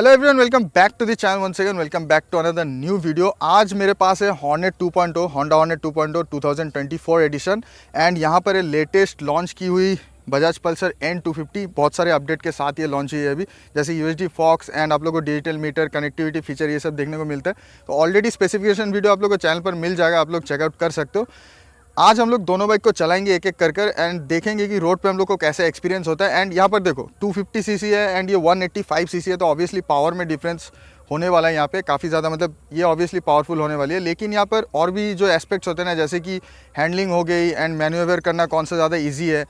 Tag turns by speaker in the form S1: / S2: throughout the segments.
S1: Hello everyone, welcome back to the channel once again. Welcome back to another new video. आज मेरे पास है Hornet 2.0, Honda Hornet 2.0 2024 edition. And यहाँ पर है लेटेस्ट लॉन्च की हुई बजाज पल्सर N250। बहुत सारे अपडेट के साथ ये लॉन्च हुई है अभी, जैसे USD फॉक्स एंड आप लोगों को डिजिटल मीटर, कनेक्टिविटी फीचर, ये सब देखने को मिलता है। तो ऑलरेडी स्पेसिफिकेशन वीडियो आप लोगों को चैनल पर मिल जाएगा, आप लोग चेकआउट कर सकते हो। आज हम लोग दोनों बाइक को चलाएंगे एक एक कर एंड देखेंगे कि रोड पे हम लोग को कैसा एक्सपीरियंस होता है। एंड यहाँ पर देखो 250 सीसी है एंड ये 185 सीसी है, तो ऑब्वियसली पावर में डिफरेंस होने वाला है यहाँ पे काफ़ी ज़्यादा, मतलब ये ऑब्वियसली पावरफुल होने वाली है। लेकिन यहाँ पर और भी जो एस्पेक्ट्स होते हैं ना, जैसे कि हैंडलिंग हो गई एंड मैन्यूवर करना कौन सा ज़्यादा ईजी है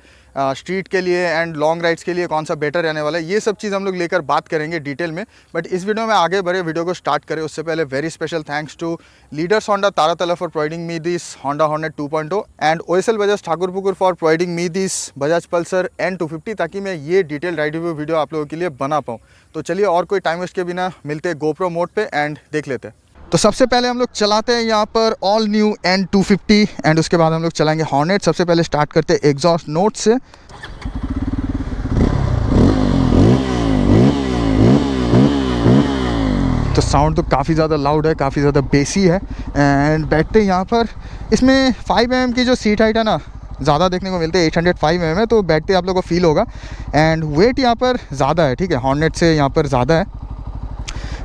S1: स्ट्रीट के लिए एंड लॉन्ग राइड्स के लिए, कौन सा बेटर रहने वाला है, ये सब चीज़ हम लोग लेकर बात करेंगे डिटेल में। बट इस वीडियो में आगे बढ़े, वीडियो को स्टार्ट करें उससे पहले very special thanks to leaders Honda Taratala for providing me this Honda Hornet 2.0 and OSL Bajaj Thakurpukur for providing me this Bajaj Pulsar N250, ताकि मैं ये डिटेल राइड रिव्यू वीडियो आप लोगों के लिए बना पाऊँ। तो चलिए और कोई टाइम वेस्ट के बिना मिलते हैं गोप्रो मोड पे एंड देख लेते हैं। तो सबसे पहले हम लोग चलाते हैं यहाँ पर ऑल न्यू N250 एंड उसके बाद हम लोग चलाएंगे हॉर्नेट। सबसे पहले स्टार्ट करते हैं एग्जॉस्ट नोट से। तो साउंड तो काफ़ी ज़्यादा लाउड है, काफ़ी ज़्यादा बेसी है। एंड बैठते यहाँ पर इसमें 5 mm की जो सीट हाइट है ना, ज़्यादा देखने को मिलते हैं, 805 mm है, तो बैठते आप लोगों को फील होगा। एंड वेट यहाँ पर ज़्यादा है, ठीक है, हॉर्नेट से यहाँ पर ज़्यादा है,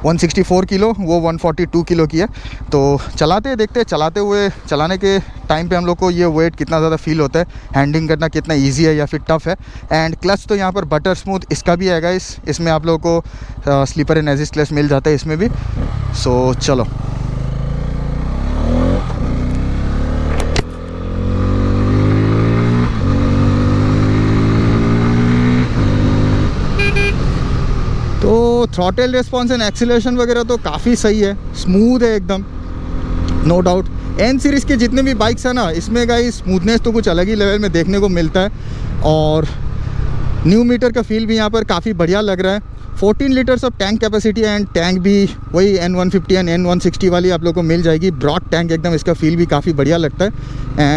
S1: 164 किलो, वो 142 किलो की है। तो चलाते हैं, देखते हैं चलाते हुए, चलाने के टाइम पे हम लोग को ये वेट कितना ज़्यादा फील होता है, हैंडलिंग करना कितना इजी है या फिर टफ़ है। एंड क्लच तो यहाँ पर बटर स्मूथ इसका भी है गाइस, इसमें आप लोगों को स्लीपर एंड एजिस्ट क्लच मिल जाता है इसमें भी। सो चलो तो थ्रॉटल रिस्पॉन्स एंड एक्सीलरेशन वगैरह तो काफ़ी सही है, स्मूथ है एकदम, नो डाउट। N सीरीज़ के जितने भी बाइक्स हैं ना, इसमें गाइस स्मूथनेस तो कुछ अलग ही लेवल में देखने को मिलता है। और न्यू मीटर का फील भी यहाँ पर काफ़ी बढ़िया लग रहा है। 14 litres of tank capacity and tank भी वही N150 एंड N160 वाली आप लोग को मिल जाएगी। ब्रॉड टैंक एकदम, इसका फील भी काफ़ी बढ़िया लगता है।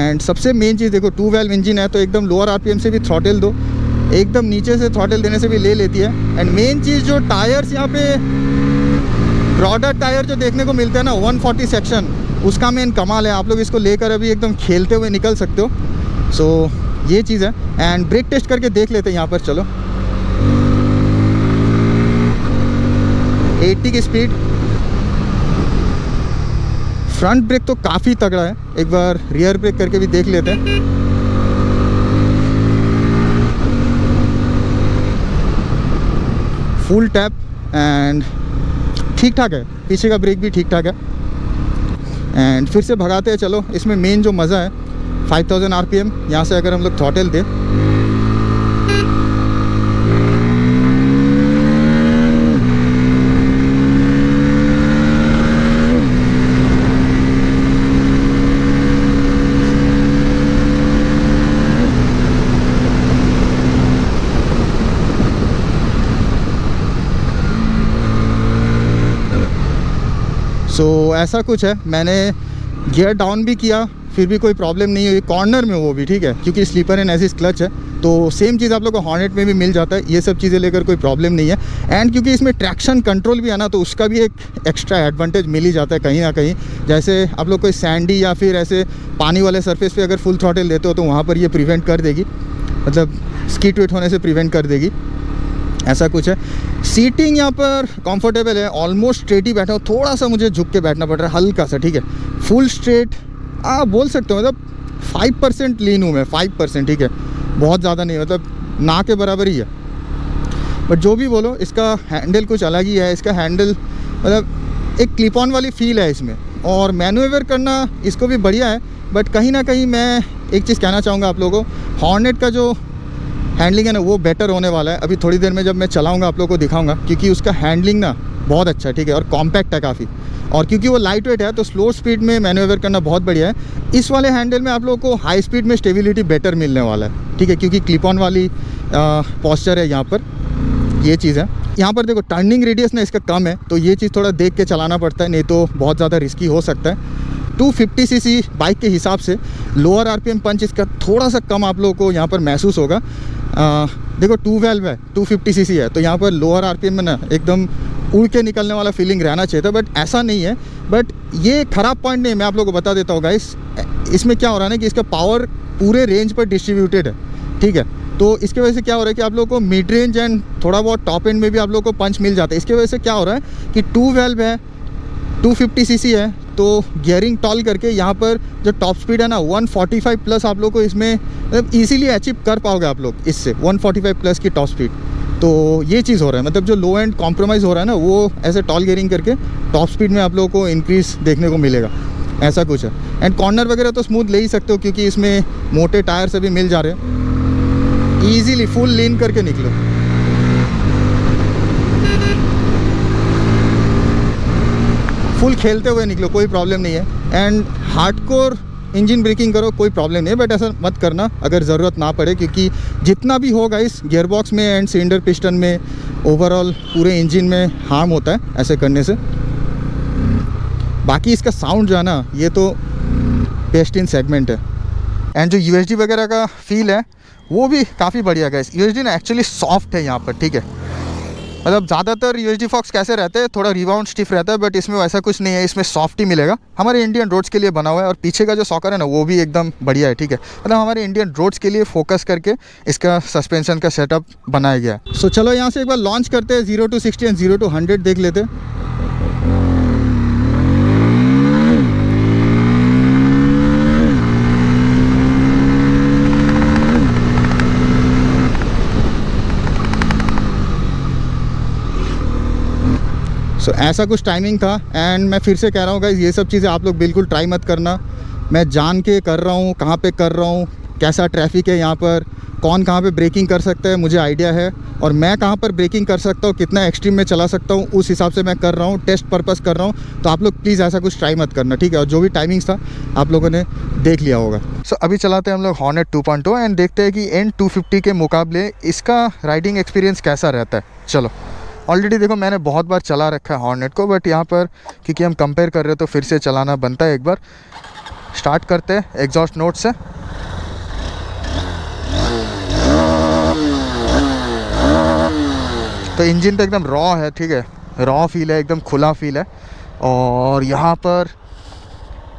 S1: एंड सबसे मेन चीज़ देखो, 2 वाल्व इंजन है, तो एकदम लोअर RPM से भी थ्रॉटल दो, एकदम नीचे से थ्रॉटल देने से भी ले लेती है। एंड मेन चीज़ जो टायर्स यहाँ पे ब्रॉडर टायर जो देखने को मिलते हैं ना, 140 सेक्शन, उसका मेन कमाल है। आप लोग इसको लेकर अभी एकदम खेलते हुए निकल सकते हो। सो ये चीज़ है। एंड ब्रेक टेस्ट करके देख लेते हैं यहाँ पर, चलो 80 की स्पीड। फ्रंट ब्रेक तो काफ़ी तगड़ा है, एक बार रियर ब्रेक करके भी देख लेते हैं। फुल टैप एंड ठीक ठाक है, पीछे का ब्रेक भी ठीक ठाक है। एंड फिर से भगाते हैं, चलो इसमें मेन जो मज़ा है 5000 RPM, यहाँ से अगर हम लोग थ्रॉटल दें, सो ऐसा कुछ है। मैंने गियर डाउन भी किया, फिर भी कोई प्रॉब्लम नहीं हुई कॉर्नर में, वो भी ठीक है, क्योंकि स्लीपर एंड एजिस्ट क्लच है। तो सेम चीज़ आप लोग को हॉर्नेट में भी मिल जाता है, ये सब चीज़ें लेकर कोई प्रॉब्लम नहीं है। एंड क्योंकि इसमें ट्रैक्शन कंट्रोल भी है ना, तो उसका भी एक एक्स्ट्रा एडवांटेज मिल ही जाता है कहीं ना कहीं। जैसे आप लोग कोई सैंडी या फिर ऐसे पानी वाले सरफेस पे अगर फुल थ्रॉटल देते हो, तो वहाँ पर ये प्रिवेंट कर देगी, मतलब स्किड वेट होने से प्रिवेंट कर देगी, ऐसा कुछ है। सीटिंग यहाँ पर कंफर्टेबल है, ऑलमोस्ट स्ट्रेट ही बैठा हूँ, थोड़ा सा मुझे झुक के बैठना पड़ रहा है हल्का सा, ठीक है। फुल स्ट्रेट आप बोल सकते हो, मतलब 5% लीन हूँ मैं, 5%, ठीक है, बहुत ज़्यादा नहीं, मतलब ना के बराबर ही है। बट जो भी बोलो, इसका हैंडल कुछ अलग ही है। इसका हैंडल मतलब एक क्लिप ऑन वाली फील है इसमें, और मैन्यूवर करना इसको भी बढ़िया है। बट कहीं ना कहीं मैं एक चीज़ कहना चाहूँगा आप लोगों को, हॉर्नेट का जो हैंडलिंग है ना, वो बेटर होने वाला है। अभी थोड़ी देर में जब मैं चलाऊंगा आप लोगों को दिखाऊंगा, क्योंकि उसका हैंडलिंग ना बहुत अच्छा है, ठीक है, और कॉम्पैक्ट है काफ़ी। और क्योंकि वो लाइट वेट है, तो स्लो स्पीड में मैन्यूवर करना बहुत बढ़िया है। इस वाले हैंडल में आप लोगों को हाई स्पीड में स्टेबिलिटी बेटर मिलने वाला है, ठीक है, क्योंकि क्लिप ऑन वाली पॉस्चर है यहाँ पर, ये चीज़ है। यहाँ पर देखो टर्निंग रेडियस ना इसका कम है, तो ये चीज़ थोड़ा देख के चलाना पड़ता है, नहीं तो बहुत ज़्यादा रिस्की हो सकता है। 250 सीसी बाइक के हिसाब से लोअर RPM पंच इसका थोड़ा सा कम आप लोगों को यहाँ पर महसूस होगा। देखो 2 वाल्व है, 250 सीसी है, तो यहाँ पर लोअर RPM में ना एकदम उड़ के निकलने वाला फीलिंग रहना चाहिए था, बट ऐसा नहीं है। बट ये ख़राब पॉइंट नहीं है, मैं आप लोगों को बता देता हूँ गाइस। इसमें क्या हो रहा है ना कि इसका पावर पूरे रेंज पर डिस्ट्रीब्यूटेड है, ठीक है। तो इसके वजह से क्या हो रहा है कि आप लोगों को मिड रेंज एंड थोड़ा बहुत टॉप एंड में भी आप लोगों को पंच मिल जाता है। इसके वजह से क्या हो रहा है कि 2 वेल्व है, 250 सीसी है, तो गियरिंग टॉल करके यहाँ पर जो टॉप स्पीड है ना 145 प्लस आप लोग को इसमें मतलब ईजिली अचीव कर पाओगे आप लोग इससे 145 प्लस की टॉप स्पीड। तो ये चीज़ हो रहा है, मतलब जो लो एंड कॉम्प्रोमाइज़ हो रहा है ना वो ऐसे टॉल गियरिंग करके टॉप स्पीड में आप लोगों को इंक्रीज़ देखने को मिलेगा, ऐसा कुछ है। एंड कॉर्नर वगैरह तो स्मूथ ले ही सकते हो क्योंकि इसमें मोटे टायर से भी मिल जा रहे हैं। ईजिली फुल लीन करके निकलो। फुल खेलते हुए निकलो, कोई प्रॉब्लम नहीं है। एंड हार्डकोर इंजन ब्रेकिंग करो, कोई प्रॉब्लम नहीं है, बट ऐसा मत करना अगर ज़रूरत ना पड़े, क्योंकि जितना भी होगा इस गियरबॉक्स में एंड सिलेंडर पिस्टन में ओवरऑल पूरे इंजन में हार्म होता है ऐसे करने से। बाकी इसका साउंड जो है ना ये तो बेस्ट इन सेगमेंट है। एंड जो यूएसडी वगैरह का फील है वो भी काफ़ी बढ़िया है। यूएसडी ना एक्चुअली सॉफ्ट है यहाँ पर, ठीक है। मतलब ज़्यादातर यूएसडी फॉक्स कैसे रहते हैं, थोड़ा रिबाउंड स्टिफ रहता है, बट इसमें वैसा कुछ नहीं है, इसमें सॉफ्ट ही मिलेगा। हमारे इंडियन रोड्स के लिए बना हुआ है और पीछे का जो सॉकर है ना वो भी एकदम बढ़िया है, ठीक है। मतलब हमारे इंडियन रोड्स के लिए फोकस करके इसका सस्पेंशन का सेटअप बनाया गया है। सो चलो यहाँ से एक बार लॉन्च करते हैं 0 to 60 एंड 0 to 100 देख लेते हैं। सो ऐसा कुछ टाइमिंग था। एंड मैं फिर से कह रहा हूँ गाइस, ये सब चीज़ें आप लोग बिल्कुल ट्राई मत करना। मैं जान के कर रहा हूँ, कहाँ पे कर रहा हूँ, कैसा ट्रैफिक है यहाँ पर, कौन कहाँ पे ब्रेकिंग कर सकता है मुझे आइडिया है, और मैं कहाँ पर ब्रेकिंग कर सकता हूँ, कितना एक्सट्रीम में चला सकता हूँ, उस हिसाब से मैं कर रहा हूँ, टेस्ट पर्पस कर रहा हूँ। तो आप लोग प्लीज़ ऐसा कुछ ट्राई मत करना, ठीक है। और जो भी टाइमिंग्स था आप लोगों ने देख लिया होगा। सो अभी चलाते हैं हम लोग हॉर्नेट 2.0 एंड देखते हैं कि N250 के मुकाबले इसका राइडिंग एक्सपीरियंस कैसा रहता है। चलो, ऑलरेडी देखो मैंने बहुत बार चला रखा है हॉर्नेट को, बट यहाँ पर क्योंकि हम कंपेयर कर रहे हो तो फिर से चलाना बनता है एक बार। स्टार्ट करते हैं एग्जॉस्ट नोट से। तो इंजन तो एकदम रॉ है, ठीक है, रॉ फील है, एकदम खुला फील है। और यहाँ पर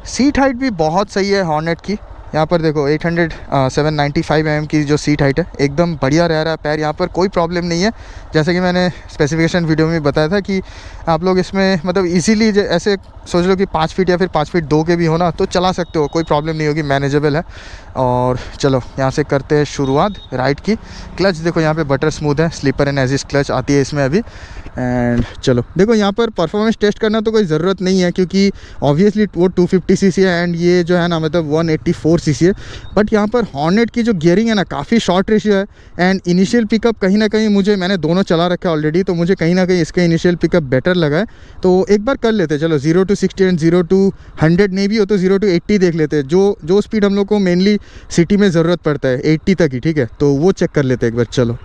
S1: सीट हाइट भी बहुत सही है हॉर्नेट की। यहाँ पर देखो 795 mm की जो सीट हाइट है, एकदम बढ़िया रह रहा है पैर, यहाँ पर कोई प्रॉब्लम नहीं है। जैसे कि मैंने स्पेसिफिकेशन वीडियो में बताया था कि आप लोग इसमें मतलब इजीली ऐसे सोच लो कि 5 फीट या फिर 5 फीट 2 के भी हो ना तो चला सकते हो, कोई प्रॉब्लम नहीं होगी, मैनेजेबल है। और चलो यहाँ से करते हैं शुरुआत राइड की। क्लच देखो यहाँ पे बटर स्मूथ है, स्लीपर एंड एजिस्ट क्लच आती है इसमें अभी। एंड चलो देखो यहाँ पर परफॉर्मेंस टेस्ट करना तो कोई ज़रूरत नहीं है क्योंकि ऑब्वियसली वो 250 सीसी है एंड ये जो है ना मतलब 184 सीसी है। बट यहाँ पर हॉर्नेट की जो गियरिंग है ना काफ़ी शॉर्ट रेशियो है। एंड इनिशियल पिकअप कहीं ना कहीं मैंने दोनों चला रखा है ऑलरेडी, तो मुझे कहीं ना कहीं इसका इनिशियल पिकअप बेटर लगा है। तो एक बार कर लेते हैं, चलो 0 to 60 एंड 0 to 100 नहीं भी हो तो 0 to 80 देख लेते हैं। जो स्पीड हम लोग को मेनली सिटी में ज़रूरत पड़ता है 80 तक ही, ठीक है, तो वो चेक कर लेते हैं एक बार। चलो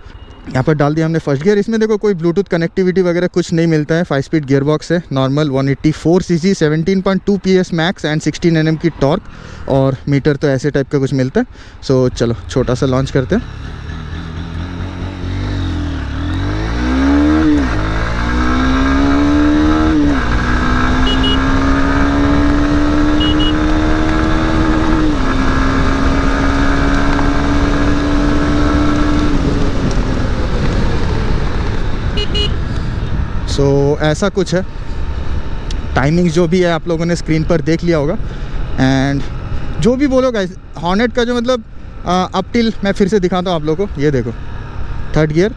S1: यहाँ पर डाल दिया हमने फर्स्ट गियर। इसमें देखो कोई ब्लूटूथ कनेक्टिविटी वगैरह कुछ नहीं मिलता है। 5 स्पीड गियर बॉक्स है, normal 184 CC, 17.2 PS max and 16 Nm की टॉर्क, और मीटर तो ऐसे टाइप का कुछ मिलता है। सो चलो छोटा सा लॉन्च करते हैं। सो ऐसा कुछ है। टाइमिंग जो भी है आप लोगों ने स्क्रीन पर देख लिया होगा। एंड जो भी बोलो गाइस, हॉर्नेट का जो मतलब अप टिल मैं फिर से दिखाता हूँ आप लोगों को। ये देखो थर्ड गियर,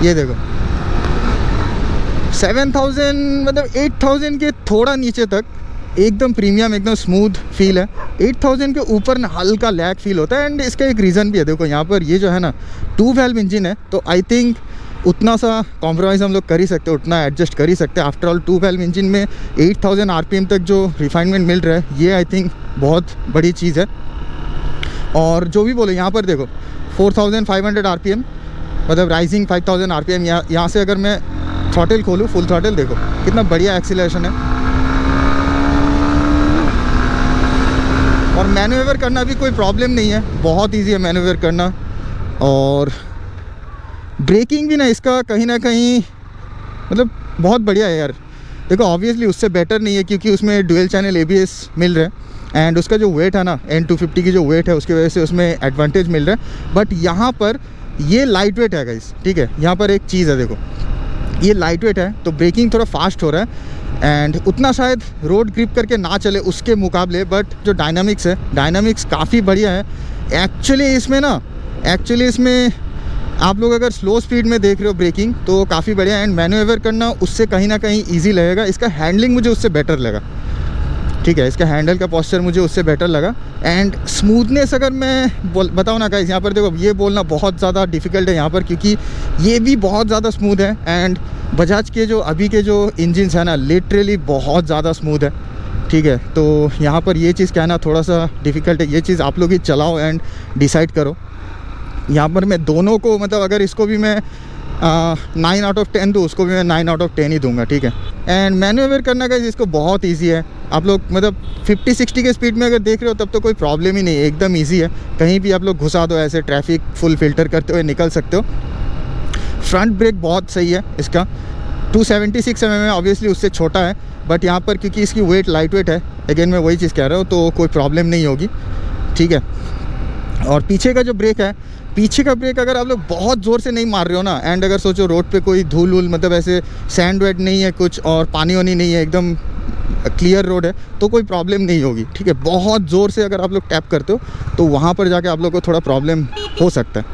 S1: ये देखो 7000 मतलब 8000 के थोड़ा नीचे तक एकदम प्रीमियम, एकदम स्मूथ फील है। 8000 के ऊपर ना हल्का लैग फील होता है। एंड इसका एक रीज़न भी है, देखो यहाँ पर ये जो है ना 2 वैल्व इंजन है, तो आई थिंक उतना सा कॉम्प्रोमाइज़ हम लोग कर ही सकते हैं, उतना एडजस्ट कर ही सकते हैं। आफ्टर ऑल 2 वैल्व इंजन में 8000 RPM तक जो रिफाइनमेंट मिल रहा है, ये आई थिंक बहुत बड़ी चीज़ है। और जो भी बोले यहाँ पर देखो 4500 RPM, मतलब राइजिंग 5000 RPM। यहाँ से अगर मैं थ्रॉटल खोलूँ, फुल थ्रॉटल, देखो कितना बढ़िया एक्सीलरेशन है। और मैन्यूवर करना भी कोई प्रॉब्लम नहीं है, बहुत इजी है मैन्यूवर करना। और ब्रेकिंग भी ना इसका कहीं ना कहीं मतलब बहुत बढ़िया है यार। देखो ऑब्वियसली उससे बेटर नहीं है क्योंकि उसमें डुअल चैनल ABS मिल रहा है एंड उसका जो वेट है ना N250 की जो वेट है उसकी वजह से उसमें एडवांटेज मिल रहा है। बट यहाँ पर ये लाइट वेट है गाइस, ठीक है। यहाँ पर एक चीज़ है, देखो ये लाइट वेट है तो ब्रेकिंग थोड़ा फास्ट हो रहा है एंड उतना शायद रोड ग्रिप करके ना चले उसके मुकाबले, बट जो डायनामिक्स है, डायनामिक्स काफ़ी बढ़िया है। एक्चुअली इसमें आप लोग अगर स्लो स्पीड में देख रहे हो ब्रेकिंग तो काफ़ी बढ़िया एंड मैन्यूवर करना उससे कहीं ना कहीं ईजी लगेगा। इसका हैंडलिंग मुझे उससे बेटर लगा, ठीक है। इसका हैंडल का पोस्चर मुझे उससे बेटर लगा एंड स्मूथनेस अगर मैं बताऊँ ना गाइस, यहाँ पर देखो ये बोलना बहुत ज़्यादा डिफ़िकल्ट है यहाँ पर क्योंकि ये भी बहुत ज़्यादा स्मूथ है एंड बजाज के जो अभी के जो इंजन्स हैं ना लिटरली बहुत ज़्यादा स्मूथ है, ठीक है। तो यहाँ पर ये चीज़ कहना थोड़ा सा डिफ़िकल्ट है, ये चीज़ आप लोग ही चलाओ एंड डिसाइड करो। यहाँ पर मैं दोनों को मतलब अगर इसको भी मैं 9 आउट ऑफ 10 दूँ, उसको भी मैं 9 आउट ऑफ 10 ही दूंगा, ठीक है। एंड मैन्यूवर करना का इसको बहुत इजी है। आप लोग मतलब 50-60 के स्पीड में अगर देख रहे हो तब तो कोई प्रॉब्लम ही नहीं है, एकदम इजी है। कहीं भी आप लोग घुसा दो, ऐसे ट्रैफिक फुल फिल्टर करते हुए निकल सकते हो। फ्रंट ब्रेक बहुत सही है इसका, 276 mm है, ऑब्वियसली उससे छोटा है बट यहाँ पर क्योंकि इसकी वेट लाइट वेट है, अगेन मैं वही चीज़ कह रहा हूँ, तो कोई प्रॉब्लम नहीं होगी, ठीक है। और पीछे का जो ब्रेक है, पीछे का ब्रेक अगर आप लोग बहुत ज़ोर से नहीं मार रहे हो ना एंड अगर सोचो रोड पे कोई धूल वूल मतलब ऐसे सैंड वेट नहीं है कुछ और पानी वानी नहीं है, एकदम क्लियर रोड है तो कोई प्रॉब्लम नहीं होगी, ठीक है। बहुत ज़ोर से अगर आप लोग टैप करते हो तो वहाँ पर जाके आप लोग को थोड़ा प्रॉब्लम हो सकता है।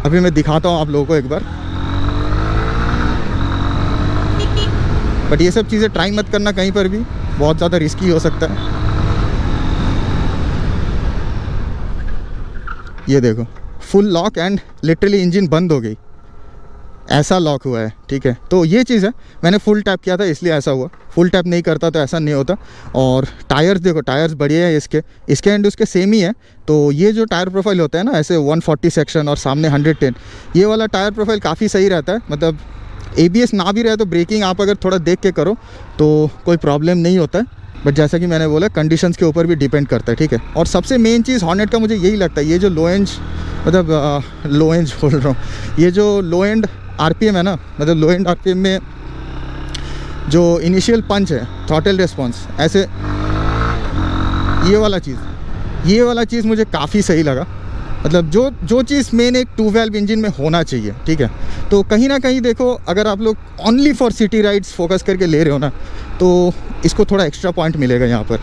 S1: अभी मैं दिखाता हूँ आप लोगों को एक बार, बट ये सब चीज़ें ट्राई मत करना कहीं पर भी, बहुत ज़्यादा रिस्की हो सकता है। ये देखो full lock and literally engine बंद हो गई, ऐसा लॉक हुआ है, ठीक है। तो ये चीज़ है, मैंने फुल टैप किया था इसलिए ऐसा हुआ, फुल टैप नहीं करता तो ऐसा नहीं होता। और टायर्स देखो, टायर्स बढ़िया है इसके एंड उसके सेम ही है। तो ये जो टायर प्रोफाइल होता है ना ऐसे 140 सेक्शन और सामने 110, ये वाला टायर प्रोफाइल काफ़ी सही रहता है। मतलब ABS ना भी रहे तो ब्रेकिंग आप अगर थोड़ा देख के करो तो कोई प्रॉब्लम नहीं होता है। बट जैसा कि मैंने बोला कंडीशंस के ऊपर भी डिपेंड करता है, ठीक है। और सबसे मेन चीज़ हॉर्नेट का मुझे यही लगता है, ये जो लो एंड बोल रहा हूँ, ये जो लो एंड RPM है ना, मतलब लो एंड RPM में जो इनिशियल पंच है, थ्रॉटल रिस्पॉन्स, ऐसे ये वाला चीज़ मुझे काफ़ी सही लगा। मतलब जो चीज़ मेन एक 2 वाल्व इंजन में होना चाहिए, ठीक है। तो कहीं ना कहीं देखो अगर आप लोग only for city rides focus करके ले रहे हो ना तो इसको थोड़ा एक्स्ट्रा पॉइंट मिलेगा यहाँ पर,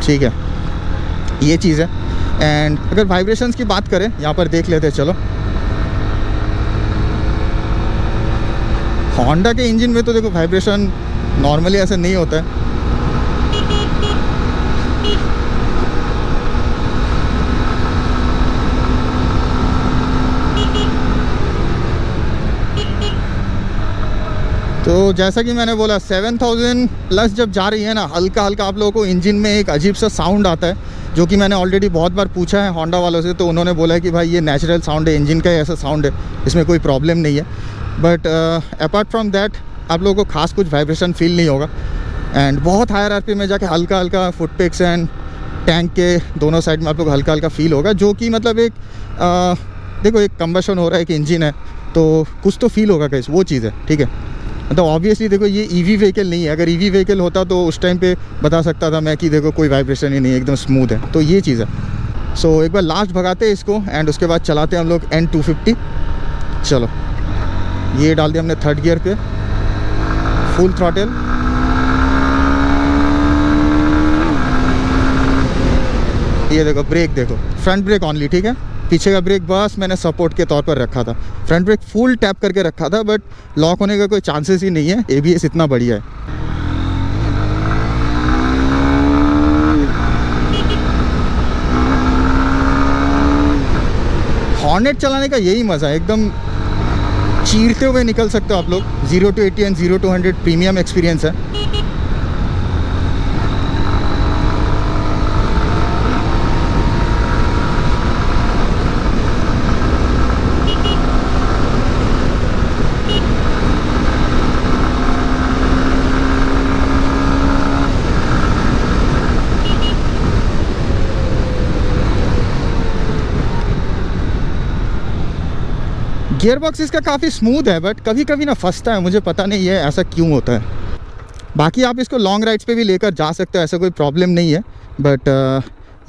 S1: ठीक है। ये चीज़ है। एंड अगर वाइब्रेशंस की बात करें यहाँ पर देख लेते हैं, चलो। होंडा के इंजन में तो देखो वाइब्रेशन नॉर्मली ऐसा नहीं होता है। तो जैसा कि मैंने बोला 7000 प्लस जब जा रही है ना, हल्का हल्का आप लोगों को इंजन में एक अजीब सा साउंड आता है, जो कि मैंने ऑलरेडी बहुत बार पूछा है होंडा वालों से, तो उन्होंने बोला है कि भाई ये नेचुरल साउंड है, इंजन का ही ऐसा साउंड है, इसमें कोई प्रॉब्लम नहीं है। बट अपार्ट फ्रॉम दैट आप लोगों को खास कुछ वाइब्रेशन फील नहीं होगा। एंड बहुत हायर RPM में जाके हल्का हल्का फुट पेक्स एंड टैंक के दोनों साइड में आप लोग हल्का हल्का फील होगा, जो कि मतलब एक देखो एक कंबशन हो रहा है, एक इंजन है तो कुछ तो फील होगा कैसे, वो चीज़ है, ठीक है। मतलब ऑब्वियसली देखो ये EV व्हीकल नहीं है, अगर EV व्हीकल होता तो उस टाइम पे बता सकता था मैं कि देखो कोई वाइब्रेशन ही नहीं है, एकदम स्मूथ है। तो ये चीज़ है। सो एक बार लास्ट भगाते हैं इसको एंड उसके बाद चलाते हैं हम लोग N250। चलो ये डाल दिया हमने 3rd गियर पे, फुल थ्रॉटल। ये देखो ब्रेक, देखो फ्रंट ब्रेक ऑनली, ठीक है। पीछे का ब्रेक बस मैंने सपोर्ट के तौर पर रखा था, फ्रंट ब्रेक फुल टैप करके रखा था, बट लॉक होने का कोई चांसेस ही नहीं है, ABS इतना बढ़िया है। हॉर्नेट चलाने का यही मज़ा है, एकदम चीरते हुए निकल सकते हो आप लोग। 0 to 80 and 0 to 100 premium experience है। गियर बॉक्स इसका काफ़ी स्मूथ है, बट कभी कभी ना फंसता है, मुझे पता नहीं है ऐसा क्यों होता है। बाकी आप इसको लॉन्ग राइड्स पे भी लेकर जा सकते हो, ऐसा कोई प्रॉब्लम नहीं है। बट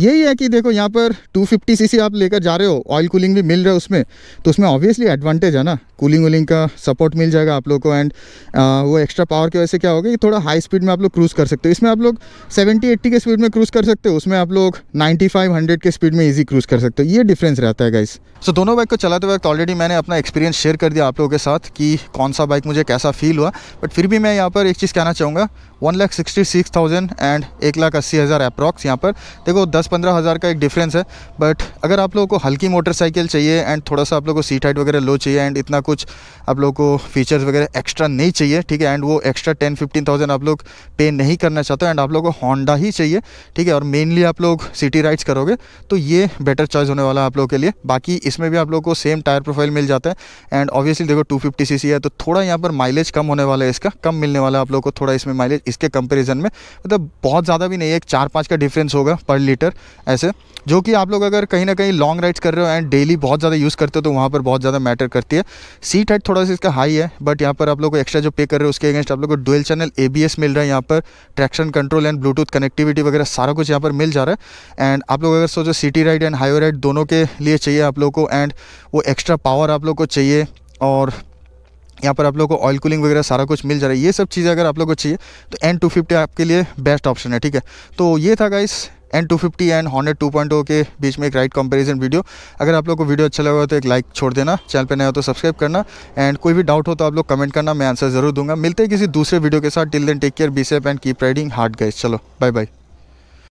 S1: यही है कि देखो यहाँ पर 250 सीसी आप लेकर जा रहे हो, ऑयल कूलिंग भी मिल रहा है उसमें, तो उसमें ऑब्वियसली एडवांटेज है ना, कूलिंग वूलिंग का सपोर्ट मिल जाएगा आप लोग को। एंड वो एक्स्ट्रा पावर की वजह से क्या होगा कि थोड़ा हाई स्पीड में आप लोग क्रूज़ कर सकते हो। इसमें आप लोग 70-80 के स्पीड में क्रूज़ कर सकते हो, उसमें आप लोग 95-100 के स्पीड में ईजी क्रूज़ कर सकते हो। ये डिफरेंस रहता है गाइस। सो दोनों बाइक को चलाते वक्त ऑलरेडी मैंने अपना एक्सपीरियंस शेयर कर दिया आप लोगों के साथ कि कौन सा बाइक मुझे कैसा फील हुआ। बट फिर भी मैं यहाँ पर एक चीज़ कहना चाहूँगा, 1,66,000 एंड 1,80,000 अप्रॉक्स। यहाँ पर देखो 10-15 हज़ार का एक डिफरेंस है। बट अगर आप लोगों को हल्की मोटरसाइकिल चाहिए एंड थोड़ा सा आप लोगों को सीट हाइट वगैरह लो चाहिए एंड इतना कुछ आप लोगों को फीचर्स वगैरह एक्स्ट्रा नहीं चाहिए, ठीक है, एंड वो एक्स्ट्रा 10-15,000 आप लोग पे नहीं करना चाहते एंड आप लोगों को होंडा ही चाहिए, ठीक है, और मेनली आप लोग सिटी राइड्स करोगे तो ये बेटर चॉइस होने वाला है आप लोगों के लिए। बाकी इसमें भी आप लोगों को सेम टायर प्रोफाइल मिल जाता है एंड ऑब्वियसली देखो 250 सीसी है तो थोड़ा यहाँ पर माइलेज कम होने वाला है, इसका कम मिलने वाला है आप लोगों को थोड़ा इसमें माइलेज इसके कंपेरिजन में। मतलब बहुत ज़्यादा भी नहीं है, एक 4-5 का डिफरेंस होगा पर लीटर ऐसे, जो कि आप लोग अगर कहीं ना कहीं लॉन्ग राइड्स कर रहे हो एंड डेली बहुत ज़्यादा यूज़ करते हो तो वहाँ पर बहुत ज़्यादा मैटर करती है। सीट हाइट थोड़ा सा इसका हाई है, बट यहाँ पर आप लोग को एक्स्ट्रा जो पे कर रहे हो उसके अगेंस्ट आप लोग को डुअल चैनल ABS मिल रहा है, यहाँ पर traction control and Bluetooth connectivity वगैरह सारा कुछ यहाँ पर मिल जा रहा है। एंड आप लोग अगर सोचो city ride and highway ride दोनों के लिए चाहिए आप लोग को एंड वो एक्स्ट्रा पावर आप लोग को चाहिए, और यहाँ पर आप लोग को ऑयल कूलिंग वगैरह सारा कुछ मिल जा रहा है, ये सब चीज़ें अगर आप लोग को चाहिए तो N250 आपके लिए बेस्ट ऑप्शन है, ठीक है। तो ये था गाइस N250 एंड हॉर्नेट 2.0 के बीच में एक राइड कंपैरिजन वीडियो। अगर आप लोग को वीडियो अच्छा लगा तो एक लाइक छोड़ देना, चैनल पे नया हो तो सब्सक्राइब करना एंड कोई भी डाउट हो तो आप लोग कमेंट करना, मैं आंसर ज़रूर दूंगा। मिलते हैं किसी दूसरे वीडियो के साथ। Till then take care, be safe and keep riding hard guys. चलो बाय बाय।